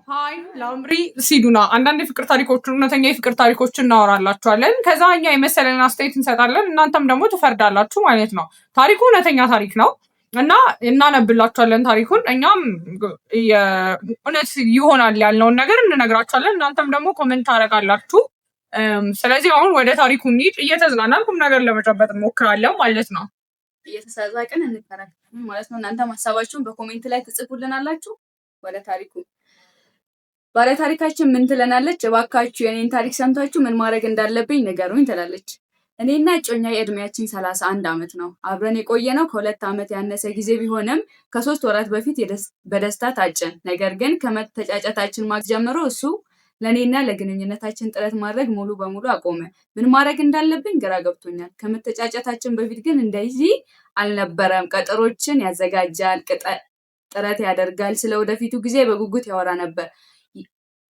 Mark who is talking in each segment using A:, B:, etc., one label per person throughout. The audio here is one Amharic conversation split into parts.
A: ሀይ ላምሪ ሲዱና አንዳንድ የፍቅር ታሪኮችን እውነተኛ የፍቅር ታሪኮችን እናወራላችኋለን። ከዛ እኛ የመሰለን አስተያየት እንሰጣለን። እናንተም ደግሞ ትፈርዳላችሁ ማለት ነው። ታሪኩ እውነተኛ ታሪክ ነው እና እናነብላችኋለን ታሪኩን። እኛም እውነት ይሆናል ያልነውን ነገር እንነግራችኋለን። እናንተም ደግሞ ኮሜንት ታደርጋላችሁ። ስለዚህ አሁን ወደ ታሪኩ እንሂድ። እየተዝናናን ቁም ነገር ለመጨበጥ እንሞክራለን ማለት ነው።
B: እየተሳሳቅን እንከራከራለን ማለት ነው። እናንተም ሀሳባችሁን በኮሜንት ላይ ትጽፉልናላችሁ። ወደ ታሪኩ ባለታሪካችን ምን ትለናለች? እባካችሁ የኔን ታሪክ ሰምታችሁ ምን ማድረግ እንዳለብኝ ንገሩኝ ትላለች። እኔና እጮኛ የእድሜያችን 31 ዓመት ነው። አብረን የቆየነው ከ2 ዓመት ያነሰ ጊዜ ቢሆንም ከ3 ወራት በፊት በደስታ ታጨን። ነገር ግን ከመተጫጨታችን ማግስት ጀምሮ እሱ ለእኔና ለግንኙነታችን ጥረት ማድረግ ሙሉ በሙሉ አቆመ። ምን ማድረግ እንዳለብኝ ግራ ገብቶኛል። ከመተጫጨታችን በፊት ግን እንደዚህ አልነበረም። ቀጠሮችን ያዘጋጃል፣ ጥረት ያደርጋል፣ ስለ ወደፊቱ ጊዜ በጉጉት ያወራ ነበር።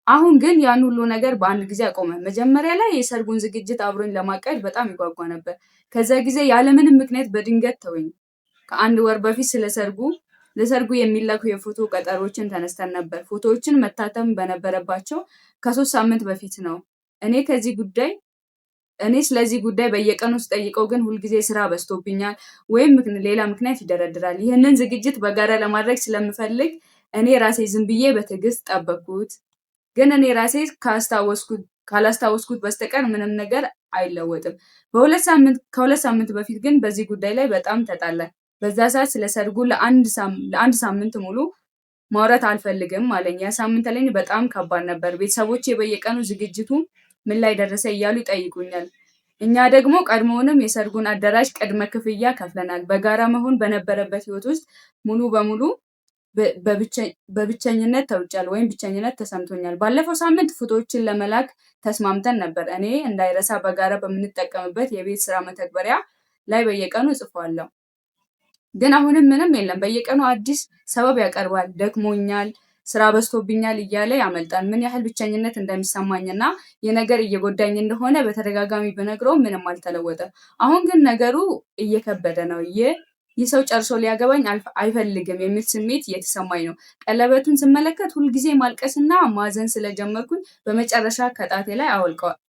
B: አሁን ግን ያን ሁሉ ነገር በአንድ ጊዜ አቆመ። መጀመሪያ ላይ የሰርጉን ዝግጅት አብሮኝ ለማቀድ በጣም ይጓጓ ነበር። ከዛ ጊዜ ያለምንም ምክንያት በድንገት ተወኝ። ከ1 ወር በፊት ለሰርጉ የሚላኩ የፎቶ ቀጠሮችን ተነስተን ነበር። ፎቶዎችን መታተም በነበረባቸው ከ3 ሳምንት በፊት ነው። እኔ ስለዚህ ጉዳይ በየቀኑ ስጠይቀው ግን ሁልጊዜ ስራ በዝቶብኛል ወይም ሌላ ምክንያት ይደረድራል። ይህንን ዝግጅት በጋራ ለማድረግ ስለምፈልግ እኔ ራሴ ዝም ብዬ በትዕግስት ጠበቅኩት። ግን እኔ ራሴ ካላስታወስኩት በስተቀር ምንም ነገር አይለወጥም። ከ2 ሳምንት በፊት ግን በዚህ ጉዳይ ላይ በጣም ተጣላን። በዛ ሰዓት ስለ ሰርጉ ለአንድ ሳምንት ሙሉ ማውራት አልፈልግም አለኝ። ያ ሳምንት ለኔ በጣም ከባድ ነበር። ቤተሰቦቼ በየቀኑ ዝግጅቱ ምን ላይ ደረሰ እያሉ ይጠይቁኛል። እኛ ደግሞ ቀድሞውንም የሰርጉን አዳራሽ ቅድመ ክፍያ ከፍለናል። በጋራ መሆን በነበረበት ህይወት ውስጥ ሙሉ በሙሉ በብቸኝነት ተውጫለሁ ወይም ብቸኝነት ተሰምቶኛል። ባለፈው ሳምንት ፎቶዎችን ለመላክ ተስማምተን ነበር። እኔ እንዳይረሳ በጋራ በምንጠቀምበት የቤት ስራ መተግበሪያ ላይ በየቀኑ እጽፈዋለሁ። ግን አሁንም ምንም የለም። በየቀኑ አዲስ ሰበብ ያቀርባል። ደክሞኛል፣ ስራ በዝቶብኛል እያለ ያመልጣል። ምን ያህል ብቸኝነት እንደሚሰማኝና የነገር እየጎዳኝ እንደሆነ በተደጋጋሚ ብነግረው ምንም አልተለወጠም። አሁን ግን ነገሩ እየከበደ ነው። ይህ ሰው ጨርሶ ሊያገባኝ አይፈልግም የሚል ስሜት እየተሰማኝ ነው። ቀለበቱን ስመለከት ሁልጊዜ ማልቀስና ማዘን ስለጀመርኩኝ በመጨረሻ ከጣቴ ላይ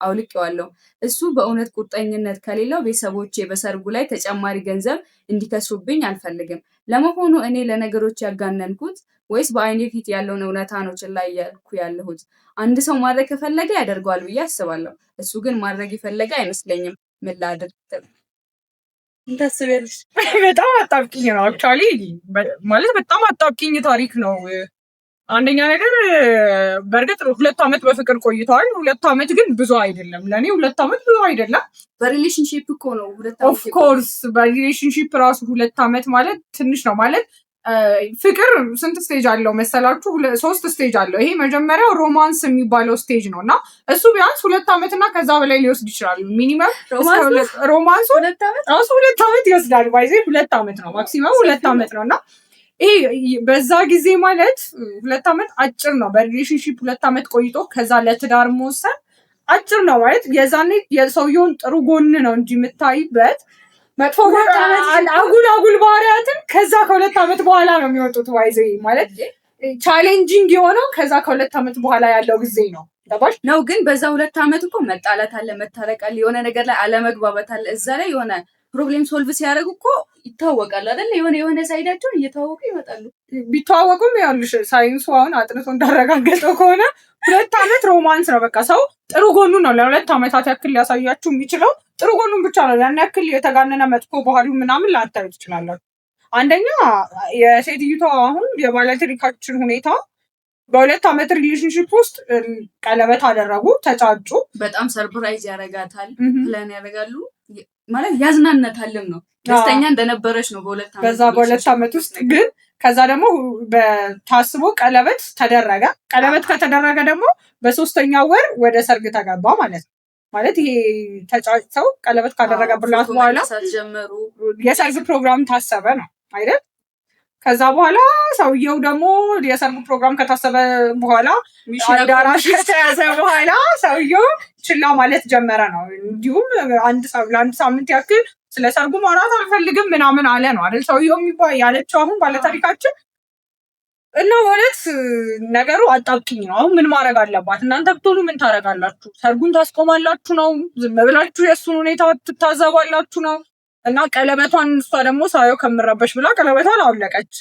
B: አውልቄዋለሁ። እሱ በእውነት ቁርጠኝነት ከሌለው ቤተሰቦቼ በሰርጉ ላይ ተጨማሪ ገንዘብ እንዲከስሩብኝ አልፈልግም። ለመሆኑ እኔ ለነገሮች ያጋነንኩት ወይስ በአይኔ ፊት ያለውን እውነታ ነው ችላ እያልኩ ያለሁት? አንድ ሰው ማድረግ ከፈለገ ያደርገዋል ብዬ አስባለሁ። እሱ ግን ማድረግ የፈለገ አይመስለኝም። ምን ላድርግ?
A: ታስቢያለሽ? በጣም አጣብቂኝ ነው። አክቹዋሊ ማለት በጣም አጣብቂኝ ታሪክ ነው። አንደኛ ነገር በእርግጥ 2 ዓመት በፍቅር ቆይተዋል። 2 ዓመት ግን ብዙ አይደለም። ለእኔ 2 ዓመት ብዙ አይደለም።
B: በሪሌሽንሺፕ እኮ ነው 2 ዓመት።
A: ኦፍኮርስ በሪሌሽንሺፕ ራሱ 2 ዓመት ማለት ትንሽ ነው ማለት ፍቅር ስንት ስቴጅ አለው መሰላችሁ? 3 ስቴጅ አለው። ይሄ መጀመሪያው ሮማንስ የሚባለው ስቴጅ ነው እና እሱ ቢያንስ 2 ዓመት እና ከዛ በላይ ሊወስድ ይችላል። ሚኒመም ሮማንሱ ራሱ 2 ዓመት ይወስዳል። ባይዜ 2 ዓመት ነው ማክሲመም 2 ዓመት ነው እና ይሄ በዛ ጊዜ ማለት 2 ዓመት አጭር ነው። በሪሌሽንሺፕ 2 ዓመት ቆይቶ ከዛ ለትዳር መወሰን አጭር ነው ማለት የዛኔ የሰውየውን ጥሩ ጎን ነው እንጂ የምታይበት መጥፎ አጉል ባህሪያትን ከዛ ከ2 ዓመት በኋላ ነው የሚወጡት። ባይዜ ማለት ቻሌንጂንግ የሆነው ከዛ ከ2 ዓመት በኋላ ያለው ጊዜ ነው
B: ነው። ግን በዛ 2 ዓመት እኮ መጣላት አለ፣ መታረቅ አለ፣ የሆነ ነገር ላይ አለመግባባት አለ። እዛ ላይ የሆነ ፕሮብሌም ሶልቭ ሲያደርጉ እኮ ይታወቃል አይደል? የሆነ ሳይዳቸውን እየታወቁ ይመጣሉ።
A: ቢታወቁም ያልሽ ሳይንሱ አሁን አጥንቶ እንዳረጋገጠው ከሆነ 2 ዓመት ሮማንስ ነው። በቃ ሰው ጥሩ ጎኑ ነው ለ2 ዓመታት ያክል ሊያሳያችሁ የሚችለው ጥሩ ጎኑን ብቻ ነው። ያን ያክል የተጋነነ መጥፎ ባህሪው ምናምን ላታዩ ትችላላችሁ። አንደኛ የሴትዮዋ አሁን የባለታሪካችን ሁኔታ በ2 ዓመት ሪሌሽንሺፕ ውስጥ ቀለበት አደረጉ፣ ተጫጩ።
B: በጣም ሰርፕራይዝ ያረጋታል፣ ፕላን ያደርጋሉ ማለት ያዝናናታልም ነው። ደስተኛ እንደነበረች ነው
A: በ2 ዓመት ውስጥ ግን ከዛ ደግሞ በታስቦ ቀለበት ተደረገ። ቀለበት ከተደረገ ደግሞ በ3ኛው ወር ወደ ሰርግ ተገባ ማለት ነው። ማለት ይሄ ተጫጭተው ቀለበት ካደረገላት በኋላ የሰርግ ፕሮግራም ታሰበ ነው አይደል? ከዛ በኋላ ሰውየው ደግሞ የሰርጉ ፕሮግራም ከታሰበ በኋላ አዳራሽ ከተያዘ በኋላ ሰውየው ችላ ማለት ጀመረ ነው። እንዲሁም ለአንድ ሳምንት ያክል ስለ ሰርጉ ማውራት አልፈልግም ምናምን አለ ነው አይደል? ሰውየው ያለችው አሁን ባለታሪካችን እና ማለት ነገሩ አጣብቂኝ ነው። አሁን ምን ማድረግ አለባት? እናንተ ብትሆኑ ምን ታደርጋላችሁ? ሰርጉን ታስቆማላችሁ ነው? ዝም ብላችሁ የእሱን ሁኔታ ትታዘባላችሁ ነው? እና ቀለበቷን እሷ ደግሞ ሳየው ከምረበሽ ብላ ቀለበቷን አወለቀች።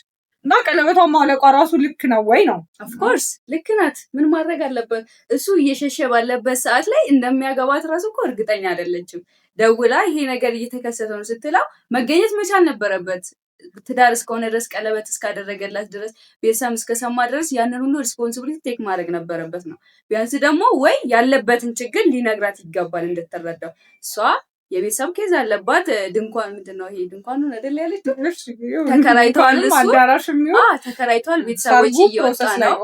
A: እና ቀለበቷን ማውለቋ ራሱ ልክ ነው ወይ ነው?
B: ኦፍኮርስ ልክ ናት። ምን ማድረግ አለበት? እሱ እየሸሸ ባለበት ሰዓት ላይ እንደሚያገባት ራሱ እኮ እርግጠኛ አይደለችም። ደውላ ይሄ ነገር እየተከሰተ ነው ስትለው መገኘት መቻል ነበረበት። ትዳር እስከሆነ ድረስ ቀለበት እስካደረገላት ድረስ ቤተሰብ እስከሰማ ድረስ ያንን ሁሉ ሪስፖንሲቢሊቲ ቴክ ማድረግ ነበረበት ነው። ቢያንስ ደግሞ ወይ ያለበትን ችግር ሊነግራት ይገባል እንድትረዳው። እሷ የቤተሰብ ኬዝ አለባት። ድንኳን ምንድነው ይሄ ድንኳኑ አይደል ያለችው? ተከራይቷል፣ ተከራይቷል። ቤተሰቦች እየወጣ ነው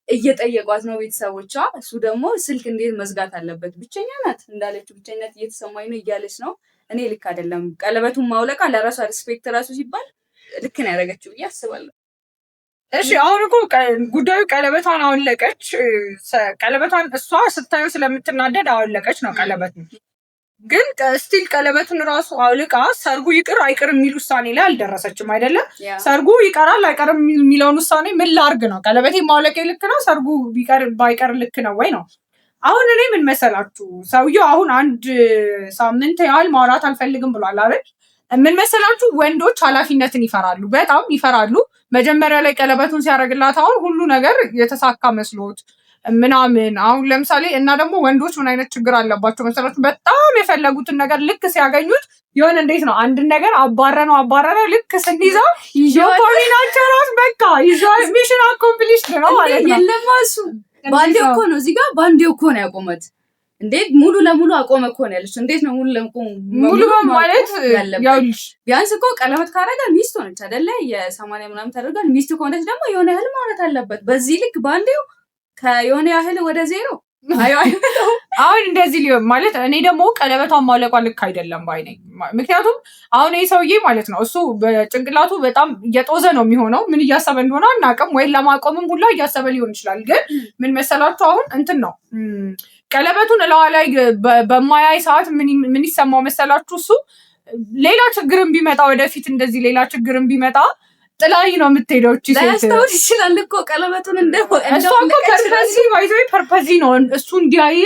B: እየጠየቋት ነው ቤተሰቦቿ። እሱ ደግሞ ስልክ እንዴት መዝጋት አለበት? ብቸኛ ናት እንዳለችው ብቸኝነት እየተሰማኝ ነው እያለች ነው። እኔ ልክ አይደለም ቀለበቱን ማውለቃ ለራሷ ሪስፔክት ራሱ ሲባል ልክ ነው ያደረገችው ብዬ አስባለሁ።
A: እሺ አሁን እኮ ጉዳዩ ቀለበቷን አወለቀች። ቀለበቷን እሷ ስታየው ስለምትናደድ አወለቀች ነው ቀለበት። ግን ስቲል ቀለበቱን ራሱ አውልቃ ሰርጉ ይቅር አይቅር የሚል ውሳኔ ላይ አልደረሰችም አይደለም። ሰርጉ ይቀራል አይቀርም የሚለውን ውሳኔ ምን ላርግ ነው? ቀለበቴ ማውለቄ ልክ ነው፣ ሰርጉ ቢቀር ባይቀር ልክ ነው ወይ ነው? አሁን እኔ ምን መሰላችሁ፣ ሰውየው አሁን 1 ሳምንት ያህል ማውራት አልፈልግም ብሏል አይደል? ምን መሰላችሁ፣ ወንዶች ኃላፊነትን ይፈራሉ፣ በጣም ይፈራሉ። መጀመሪያ ላይ ቀለበቱን ሲያደርግላት አሁን ሁሉ ነገር የተሳካ መስሎት ምናምን። አሁን ለምሳሌ እና ደግሞ ወንዶች ምን አይነት ችግር አለባቸው መሰላችሁ፣ በጣም የፈለጉትን ነገር ልክ ሲያገኙት የሆነ እንዴት ነው አንድን ነገር አባረረ ልክ ስንይዘው ዮፖሊናቸው ራስ በቃ ይዟል፣ ሚሽን አኮምፕሊሽድ ነው ማለት ነው።
B: የለም እሱ ባንዴው እኮ ነው እዚህ ጋር ባንዴው እኮ ነው ያቆመት። እንዴት ሙሉ ለሙሉ አቆመ እኮ ነው ያለች። እንዴት ነው ሙሉ
A: ማለት ያውልሽ?
B: ቢያንስ እኮ ቀለበት ካረጋ ሚስት ሆነች አይደለ? የ80 ምናምን ታደርጋል። ሚስት ከሆነች ደግሞ የሆነ ያህል ማለት አለበት። በዚህ ልክ ባንዴው ከየሆነ ያህል ወደ ዜሮ
A: አሁን እንደዚህ ሊሆን ማለት እኔ ደግሞ ቀለበቷን ማውለቋ ልክ አይደለም ባይ ነኝ። ምክንያቱም አሁን ይህ ሰውዬ ማለት ነው እሱ በጭንቅላቱ በጣም እየጦዘ ነው የሚሆነው። ምን እያሰበ እንደሆነ አናውቅም፣ ወይም ለማቆምም ሁላ እያሰበ ሊሆን ይችላል። ግን ምን መሰላችሁ አሁን እንትን ነው ቀለበቱን እላዋ ላይ በማያይ ሰዓት ምን ይሰማው መሰላችሁ? እሱ ሌላ ችግርን ቢመጣ ወደፊት እንደዚህ ሌላ ችግርን ቢመጣ ጥላይ ነው የምትሄደው። እቺ ሴት
B: ያስታውስ ይችላል እኮ ቀለበቱን
A: እሷ እኮ ፐርፐዚ ነው እሱ እንዲያይ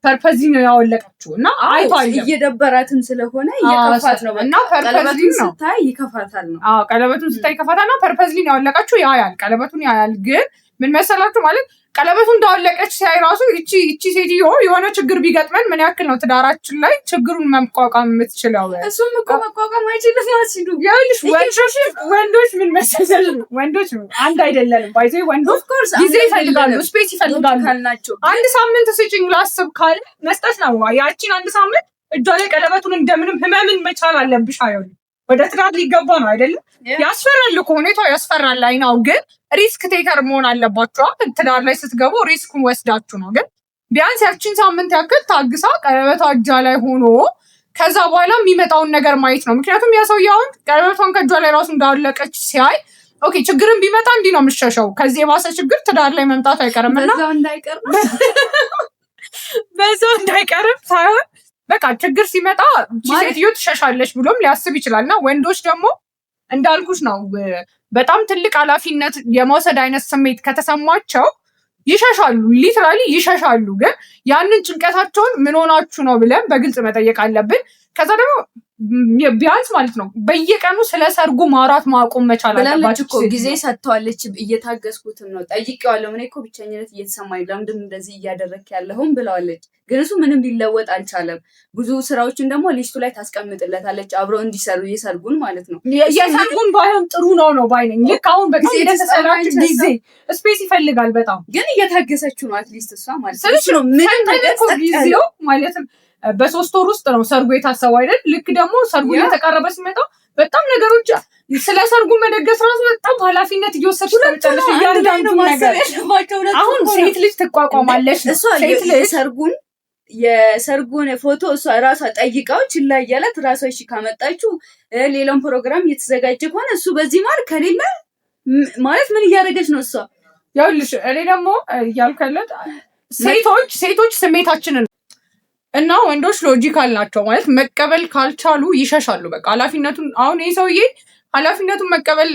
A: ፐርፐዚ ነው ያወለቀችው እና አይቷል።
B: እየደበራትን ስለሆነ እየከፋት ነው
A: እና ፐርፐዚ ነው
B: ስታይ ይከፋታል ነው።
A: አዎ ቀለበቱን ስታይ ይከፋታል እና ፐርፐዚ ነው ያወለቀችው። ያያል ቀለበቱን ያያል። ግን ምን መሰላችሁ ማለት ቀለበቱን እንዳወለቀች ሲያይ ራሱ እቺ ሴትዮ የሆነ ችግር ቢገጥመን ምን ያክል ነው ትዳራችን ላይ ችግሩን መቋቋም የምትችለው?
B: እሱም እኮ መቋቋም አይችልም ሲሉ
A: ያልሽ ወንዶች ምን መሰለሽ ወንዶች አንድ አይደለንም። ባይዘ ወንዶች ጊዜ ይፈልጋሉ፣ ስፔስ ይፈልጋሉ። 1 ሳምንት ስጭኝ ላስብ ካለ መስጠት ነው። ያቺን 1 ሳምንት እጇ ላይ ቀለበቱን እንደምንም ህመምን መቻል አለብሽ። አይሆን ወደ ትዳር ሊገባ ነው አይደለም? ያስፈራል እኮ ሁኔታው ያስፈራል። አይ ነው ግን ሪስክ ቴከር መሆን አለባችሁ። ትዳር ላይ ስትገቡ ሪስኩን ወስዳችሁ ነው። ግን ቢያንስ ያቺን ሳምንት ያክል ታግሳ ቀለበቷ እጇ ላይ ሆኖ ከዛ በኋላ የሚመጣውን ነገር ማየት ነው። ምክንያቱም ያ ሰውዬ አሁን ቀለበቷን ከእጇ ላይ ራሱ እንዳወለቀች ሲያይ ኦኬ ችግርን ቢመጣ እንዲህ ነው የምትሸሸው። ከዚህ የባሰ ችግር ትዳር ላይ መምጣት አይቀርምና በዛው እንዳይቀርም ሳይሆን በቃ ችግር ሲመጣ ሴትዮ ትሸሻለች ብሎም ሊያስብ ይችላል። እና ወንዶች ደግሞ እንዳልኩሽ ነው በጣም ትልቅ ኃላፊነት የመውሰድ አይነት ስሜት ከተሰማቸው ይሸሻሉ፣ ሊትራሊ ይሸሻሉ። ግን ያንን ጭንቀታቸውን ምን ሆናችሁ ነው ብለን በግልጽ መጠየቅ አለብን። ከዛ ደግሞ ቢያንስ ማለት ነው በየቀኑ ስለ ሰርጉ ማውራት ማቆም መቻል አለባችሁ እኮ።
B: ጊዜ ሰጥተዋለች፣ እየታገስኩትም ነው፣ ጠይቄዋለሁ። እኔ እኮ ብቸኝነት እየተሰማኝ ለምንድን እንደዚህ እያደረክ ያለሁም ብለዋለች። ግን እሱ ምንም ሊለወጥ አልቻለም። ብዙ ስራዎችን ደግሞ ሊስቱ ላይ ታስቀምጥለታለች አብረው እንዲሰሩ የሰርጉን ማለት ነው።
A: የሰርጉን ባይሆን ጥሩ ነው ባይነኝ። ልክ አሁን በጊዜ የተሰራች ጊዜ ስፔስ ይፈልጋል በጣም ግን
B: እየታገሰችው ነው አትሊስት እሷ ማለት
A: ነው። ምንም ነገር ጊዜው ማለትም በ3 ወር ውስጥ ነው ሰርጉ የታሰበው አይደል? ልክ ደግሞ ሰርጉ እየተቃረበ ሲመጣ በጣም ነገሮች ስለ ሰርጉ መደገስ ራሱ በጣም ኃላፊነት እየወሰድሽ ተጨርሽ እያንዳንዱ ነገር። አሁን ሴት ልጅ ትቋቋማለች። ሴት ልጅ
B: የሰርጉን ፎቶ እሷ ራሷ ጠይቃው ችላ እያላት ራሷ እሺ ካመጣችሁ ሌላውን ፕሮግራም እየተዘጋጀ ከሆነ እሱ በዚህ ማር ከሌለ ማለት ምን እያደረገች ነው እሷ?
A: ያውልሽ እኔ ደግሞ እያልከለት ሴቶች ስሜታችንን እና ወንዶች ሎጂካል ናቸው ማለት መቀበል ካልቻሉ ይሸሻሉ። በቃ ኃላፊነቱን አሁን ይህ ሰውዬ ኃላፊነቱን መቀበል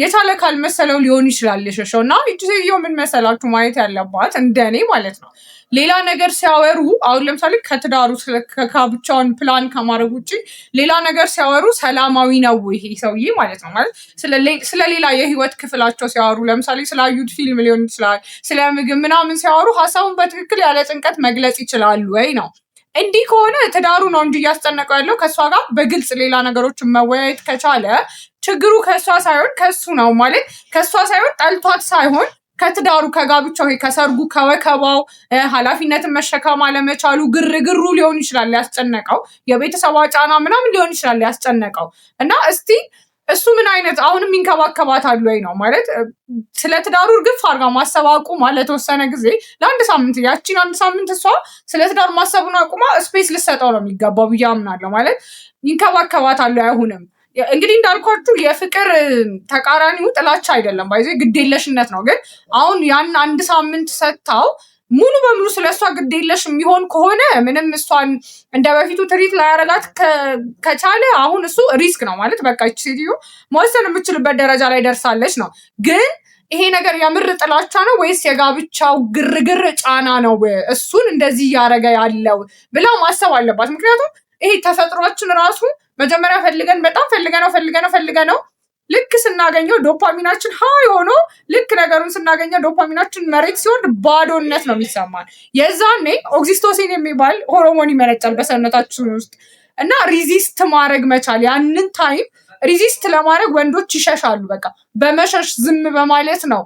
A: የቻለ ካልመሰለው ሊሆን ይችላል የሸሸው። እና ይቺ ሴትዮ ምን መሰላችሁ ማየት ያለባት እንደኔ ማለት ነው፣ ሌላ ነገር ሲያወሩ አሁን ለምሳሌ ከትዳሩ ከጋብቻውን ፕላን ከማድረግ ውጭ ሌላ ነገር ሲያወሩ ሰላማዊ ነው ይሄ ሰውዬ ማለት ነው። ማለት ስለሌላ የህይወት ክፍላቸው ሲያወሩ ለምሳሌ ስላዩት ፊልም ሊሆን ይችላል፣ ስለ ምግብ ምናምን ሲያወሩ ሀሳቡን በትክክል ያለ ጭንቀት መግለጽ ይችላሉ ወይ ነው። እንዲህ ከሆነ ትዳሩ ነው እንጂ እያስጨነቀው ያለው ከእሷ ጋር በግልጽ ሌላ ነገሮችን መወያየት ከቻለ ችግሩ ከእሷ ሳይሆን ከሱ ነው። ማለት ከእሷ ሳይሆን ጠልቷት ሳይሆን ከትዳሩ ከጋብቻው ከሰርጉ ከወከባው ኃላፊነትን መሸከም አለመቻሉ ግርግሩ ሊሆን ይችላል ያስጨነቀው፣ የቤተሰቧ ጫና ምናምን ሊሆን ይችላል ያስጨነቀው። እና እስቲ እሱ ምን አይነት አሁንም ይንከባከባታል ወይ ነው ማለት። ስለ ትዳሩ እርግፍ አድርጋ ማሰብ አቁማ ለተወሰነ ጊዜ ለአንድ ሳምንት ያቺን አንድ ሳምንት እሷ ስለ ትዳሩ ማሰቡን አቁማ ስፔስ ልሰጠው ነው የሚገባው ብዬ አምናለሁ። ማለት ይንከባከባታል አይሁንም። እንግዲህ እንዳልኳችሁ የፍቅር ተቃራኒው ጥላቻ አይደለም፣ ባይዘ ግዴለሽነት ነው። ግን አሁን ያን አንድ ሳምንት ሰጥታው ሙሉ በሙሉ ስለሷ ግዴለሽ የሚሆን ከሆነ ምንም እሷን እንደ በፊቱ ትሪት ላያረጋት ከቻለ አሁን እሱ ሪስክ ነው ማለት በቃ ይቺ ሴትዮ መወሰን የምችልበት ደረጃ ላይ ደርሳለች ነው። ግን ይሄ ነገር የምር ጥላቻ ነው ወይስ የጋብቻው ግርግር ጫና ነው እሱን እንደዚህ እያደረገ ያለው ብላ ማሰብ አለባት። ምክንያቱም ይሄ ተፈጥሯችን ራሱ መጀመሪያ በጣም ፈልገነው ልክ ስናገኘው ዶፓሚናችን ሀይ ሆኖ ልክ ነገሩን ስናገኘው ዶፓሚናችን መሬት ሲወርድ ባዶነት ነው የሚሰማን። የዛኔ ኦክሲቶሲን የሚባል ሆርሞን ይመነጫል በሰውነታችን ውስጥ እና ሪዚስት ማድረግ መቻል፣ ያንን ታይም ሪዚስት ለማድረግ ወንዶች ይሸሻሉ። በቃ በመሸሽ ዝም በማለት ነው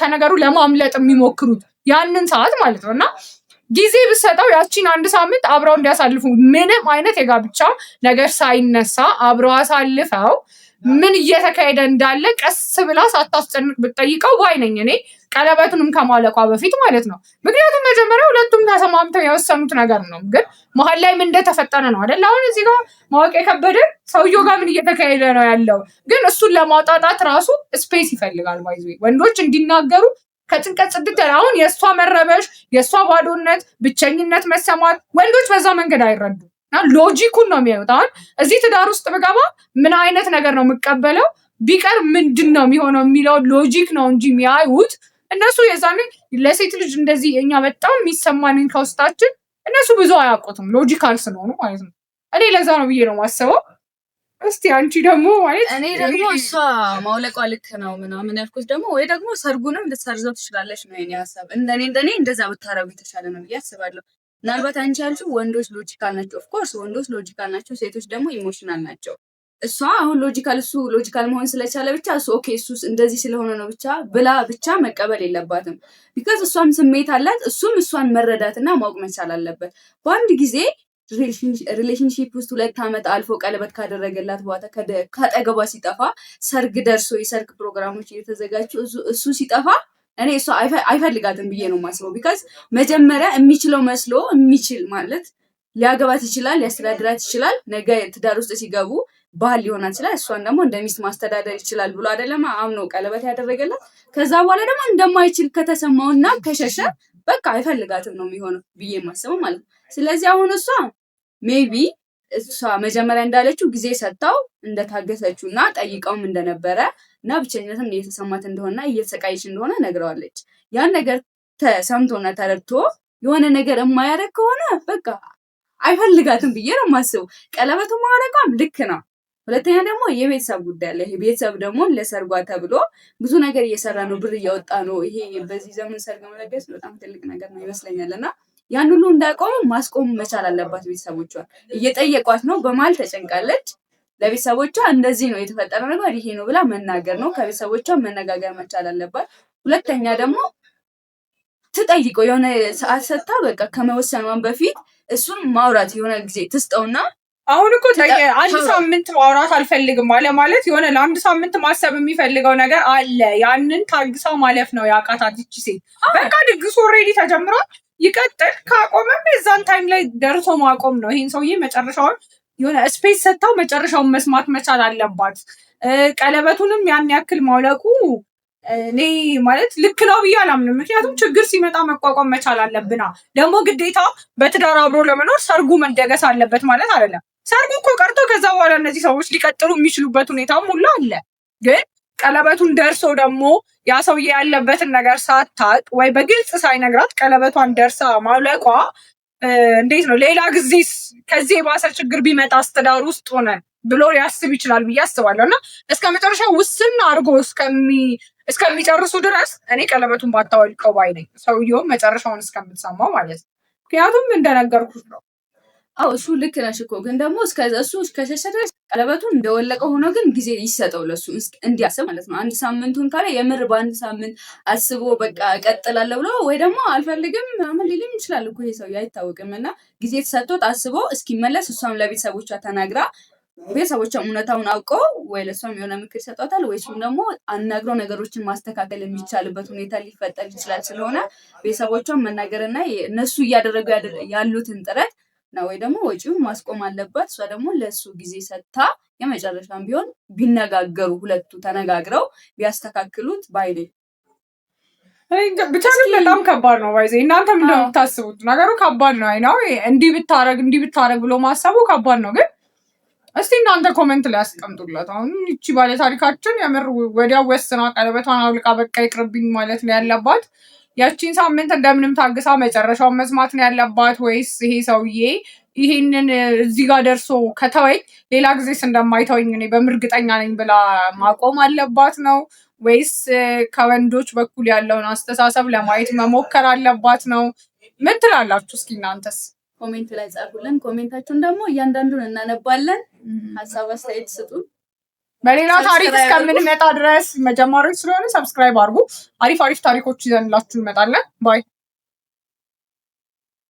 A: ከነገሩ ለማምለጥ የሚሞክሩት ያንን ሰዓት ማለት ነው። እና ጊዜ ብሰጠው ያቺን አንድ ሳምንት አብረው እንዲያሳልፉ ምንም አይነት የጋብቻ ነገር ሳይነሳ አብረው አሳልፈው ምን እየተካሄደ እንዳለ ቀስ ብላ ሳታስጨንቅ ብትጠይቀው ባይ ነኝ እኔ፣ ቀለበቱንም ከማለቋ በፊት ማለት ነው። ምክንያቱም መጀመሪያ ሁለቱም ተሰማምተው የወሰኑት ነገር ነው። ግን መሀል ላይ ምን እንደተፈጠረ ነው አይደል? አሁን እዚህ ጋር ማወቅ የከበደን ሰውየው ጋር ምን እየተካሄደ ነው ያለው። ግን እሱን ለማውጣጣት ራሱ ስፔስ ይፈልጋል። ባይዙ ወንዶች እንዲናገሩ ከጭንቀት ጽድት ያለ አሁን የእሷ መረበሽ፣ የእሷ ባዶነት፣ ብቸኝነት መሰማት ወንዶች በዛ መንገድ አይረዱ። ሎጂኩን ነው የሚያዩት። አሁን እዚህ ትዳር ውስጥ ብገባ ምን አይነት ነገር ነው የምቀበለው፣ ቢቀር ምንድን ነው የሚሆነው የሚለው ሎጂክ ነው እንጂ የሚያዩት እነሱ የዛኔ ለሴት ልጅ እንደዚህ እኛ በጣም የሚሰማንን ከውስጣችን እነሱ ብዙ አያውቁትም፣ ሎጂካል ስለሆኑ ማለት ነው። እኔ ለዛ ነው ብዬ ነው ማስበው። እስቲ አንቺ ደግሞ ማለት
B: እኔ ደግሞ እሷ ማውለቋ ልክ ነው ምናምን ያልኩት ደግሞ ወይ ደግሞ ሰርጉንም ልትሰርዘው ትችላለች ነው የኔ ሀሳብ። እንደኔ እንደዛ ብታረጉ የተሻለ ነው ብዬ አስባለሁ። ምናልባት አንቺ ያልሽው ወንዶች ሎጂካል ናቸው። ኦፍኮርስ ወንዶች ሎጂካል ናቸው፣ ሴቶች ደግሞ ኢሞሽናል ናቸው። እሷ አሁን እሱ ሎጂካል መሆን ስለቻለ ብቻ እሱ ኦኬ እሱ እንደዚህ ስለሆነ ነው ብቻ መቀበል የለባትም። ቢካዝ እሷም ስሜት አላት፣ እሱም እሷን መረዳትና ማወቅ መቻል አለበት። በአንድ ጊዜ ሪሌሽንሺፕ ውስጥ 2 ዓመት አልፎ ቀለበት ካደረገላት በኋላ ከአጠገቧ ሲጠፋ፣ ሰርግ ደርሶ የሰርግ ፕሮግራሞች እየተዘጋጁ እሱ ሲጠፋ እኔ እሷ አይፈልጋትም ብዬ ነው የማስበው። ቢካዝ መጀመሪያ የሚችለው መስሎ የሚችል ማለት ሊያገባት ይችላል፣ ሊያስተዳድራት ይችላል። ነገ ትዳር ውስጥ ሲገቡ ባህል ሊሆን ይችላል። እሷን ደግሞ እንደ ሚስት ማስተዳደር ይችላል ብሎ አይደለም አምኖ ቀለበት ያደረገላት። ከዛ በኋላ ደግሞ እንደማይችል ከተሰማውና ከሸሸ በቃ አይፈልጋትም ነው የሚሆነው ብዬ የማስበው ማለት ነው። ስለዚህ አሁን እሷ ሜቢ እሷ መጀመሪያ እንዳለችው ጊዜ ሰጥታው እንደታገሰችው እና ጠይቀውም እንደነበረ እና ብቸኝነትም እየተሰማት እንደሆነ እየተሰቃየች እንደሆነ ነግረዋለች። ያን ነገር ተሰምቶና ተረድቶ የሆነ ነገር የማያደርግ ከሆነ በቃ አይፈልጋትም ብዬ ነው የማስበው። ቀለበቱ ማድረጓም ልክ ነው። ሁለተኛ ደግሞ የቤተሰብ ጉዳይ አለ። ይሄ ቤተሰብ ደግሞ ለሰርጓ ተብሎ ብዙ ነገር እየሰራ ነው፣ ብር እያወጣ ነው። ይሄ በዚህ ዘመን ሰርግ መለገስ በጣም ትልቅ ነገር ነው ይመስለኛል። እና ያን ሁሉ እንዳቆሙ ማስቆም መቻል አለባት። ቤተሰቦቿን እየጠየቋት ነው፣ በመሀል ተጨንቃለች። ለቤተሰቦቿ እንደዚህ ነው የተፈጠረው ነገር ይሄ ነው ብላ መናገር ነው። ከቤተሰቦቿ መነጋገር መቻል አለባት። ሁለተኛ ደግሞ ትጠይቀው የሆነ ሰዓት ሰጥታ በቃ ከመወሰኗን በፊት እሱን ማውራት የሆነ ጊዜ ትስጠውና
A: አሁን እኮ አንድ ሳምንት ማውራት አልፈልግም አለ ማለት የሆነ ለአንድ ሳምንት ማሰብ የሚፈልገው ነገር አለ። ያንን ታግሳ ማለፍ ነው ያቃታት ይቺ ሴት። በቃ ድግሱ ኦልሬዲ ተጀምሯል፣ ይቀጥል። ካቆመም የዛን ታይም ላይ ደርሶ ማቆም ነው። ይሄን ሰውዬ መጨረሻውን የሆነ ስፔስ ሰጥታው መጨረሻውን መስማት መቻል አለባት። ቀለበቱንም ያን ያክል ማውለቁ እኔ ማለት ልክ ነው ብዬ አላምንም። ምክንያቱም ችግር ሲመጣ መቋቋም መቻል አለብና ደግሞ ግዴታ በትዳር አብሮ ለመኖር ሰርጉ መደገስ አለበት ማለት አይደለም። ሰርጉ እኮ ቀርቶ ከዛ በኋላ እነዚህ ሰዎች ሊቀጥሉ የሚችሉበት ሁኔታም ሁሉ አለ። ግን ቀለበቱን ደርሶ ደግሞ ያ ሰውዬ ያለበትን ነገር ሳታቅ ወይ በግልጽ ሳይነግራት ቀለበቷን ደርሳ ማውለቋ እንዴት ነው ሌላ ጊዜስ ከዚህ የባሰ ችግር ቢመጣ አስተዳር ውስጥ ሆነ ብሎ ሊያስብ ይችላል ብዬ አስባለሁ። እና እስከ መጨረሻ ውስን አድርጎ እስከሚጨርሱ ድረስ እኔ ቀለበቱን ባታወልቀው ባይ ነኝ። ሰውየውም መጨረሻውን እስከምትሰማው ማለት ነው። ምክንያቱም እንደነገርኩት ነው።
B: አዎ እሱ ልክ ነሽ እኮ ግን ደግሞ እሱ እስከሸሸ ድረስ ቀለበቱን እንደወለቀ ሆኖ ግን ጊዜ ይሰጠው ለሱ እንዲያስብ ማለት ነው። አንድ ሳምንቱን ካለ የምር በአንድ ሳምንት አስቦ በቃ እቀጥላለሁ ብሎ ወይ ደግሞ አልፈልግም ምናምን ሊልም ይችላል እኮ ይሄ ሰው አይታወቅም። እና ጊዜ ተሰጥቶት አስቦ እስኪመለስ እሷም ለቤተሰቦቿ ተናግራ ቤተሰቦቿ እውነታውን አውቀው ወይ ለእሷም የሆነ ምክር ይሰጧታል ወይ እሱም ደግሞ አናግረው ነገሮችን ማስተካከል የሚቻልበት ሁኔታ ሊፈጠር ይችላል። ስለሆነ ቤተሰቦቿን መናገርና እነሱ እያደረጉ ያሉትን ጥረት ነው ወይ ደግሞ ወጪውን ማስቆም አለባት። እሷ ደግሞ ለእሱ ጊዜ ሰጥታ የመጨረሻም ቢሆን ቢነጋገሩ ሁለቱ ተነጋግረው ቢያስተካክሉት ባይኔ።
A: ብቻ ግን በጣም ከባድ ነው። ባይዜ እናንተ ምንድን ነው የምታስቡት? ነገሩ ከባድ ነው። አይናው እንዲህ ብታረግ ብሎ ማሰቡ ከባድ ነው። ግን እስቲ እናንተ ኮሜንት ላይ ያስቀምጡላት። አሁን ይቺ ባለ ታሪካችን የምር ወዲያው ወስና ቀለበቷን አውልቃ በቃ ይቅርብኝ ማለት ነው ያለባት? ያቺን ሳምንት እንደምንም ታግሳ መጨረሻውን መስማት ነው ያለባት? ወይስ ይሄ ሰውዬ ይሄንን እዚህ ጋር ደርሶ ከተወኝ ሌላ ጊዜስ እንደማይተወኝ እኔ በእርግጠኛ ነኝ ብላ ማቆም አለባት ነው? ወይስ ከወንዶች በኩል ያለውን አስተሳሰብ ለማየት መሞከር አለባት ነው? ምን ትላላችሁ? እስኪ እናንተስ
B: ኮሜንት ላይ ጻፉልን። ኮሜንታችሁን ደግሞ እያንዳንዱን እናነባለን። ሀሳብ አስተያየት ስጡን።
A: በሌላ ታሪክ እስከምንመጣ ድረስ መጀመሪያዎች ስለሆነ ሰብስክራይብ አድርጉ። አሪፍ ታሪኮች ይዘንላችሁ እንመጣለን። ባይ